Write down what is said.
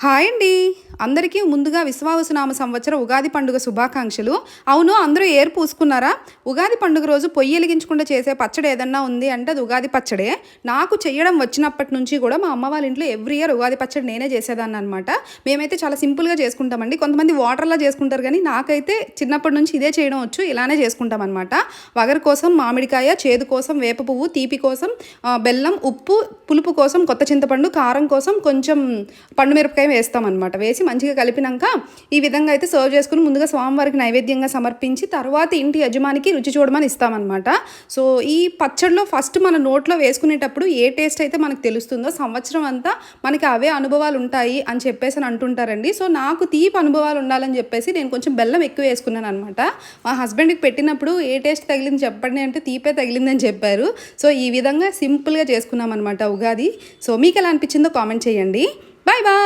Hi అండి. అందరికీ ముందుగా విశ్వావసునామ సంవత్సర ఉగాది పండుగ శుభాకాంక్షలు. అవును, అందరూ ఏరు పూసుకున్నారా? ఉగాది పండుగ రోజు పొయ్యి వెలిగించకుండా చేసే పచ్చడి ఏదన్నా ఉంది అంటే అది ఉగాది పచ్చడే. నాకు చేయడం వచ్చినప్పటి నుంచి కూడా మా అమ్మ వాళ్ళ ఇంట్లో ఎవ్రీ ఇయర్ ఉగాది పచ్చడి నేనే చేసేదాన్ని అనమాట. మేమైతే చాలా సింపుల్గా చేసుకుంటామండి. కొంతమంది వాటర్లా చేసుకుంటారు, కానీ నాకైతే చిన్నప్పటి నుంచి ఇదే చేయడం వచ్చు, ఇలానే చేసుకుంటాం అనమాట. వగరు కోసం మామిడికాయ, చేదు కోసం వేప పువ్వు, తీపి కోసం బెల్లం, ఉప్పు, పులుపు కోసం కొత్త చింతపండు, కారం కోసం కొంచెం పండు మిరపకాయ వేస్తామన్నమాట. వేసి మంచిగా కలిపినాక ఈ విధంగా అయితే సర్వ్ చేసుకుని ముందుగా స్వామివారికి నైవేద్యంగా సమర్పించి తర్వాత ఇంటి యజమానికి రుచి చూడమని ఇస్తామన్నమాట. సో ఈ పచ్చడిలో ఫస్ట్ మన నోట్లో వేసుకునేటప్పుడు ఏ టేస్ట్ అయితే మనకు తెలుస్తుందో సంవత్సరం అంతా మనకి అవే అనుభవాలు ఉంటాయి అని చెప్పేసి అని అంటుంటారండి. సో నాకు తీపి అనుభవాలు ఉండాలని చెప్పేసి నేను కొంచెం బెల్లం ఎక్కువ వేసుకున్నాను అనమాట. మా హస్బెండ్కి పెట్టినప్పుడు ఏ టేస్ట్ తగిలింది చెప్పండి అంటే తీపే తగిలిందని చెప్పారు. సో ఈ విధంగా సింపుల్గా చేసుకున్నాం అనమాట ఉగాది. సో మీకు ఎలా అనిపించిందో కామెంట్ చేయండి. Bye bye.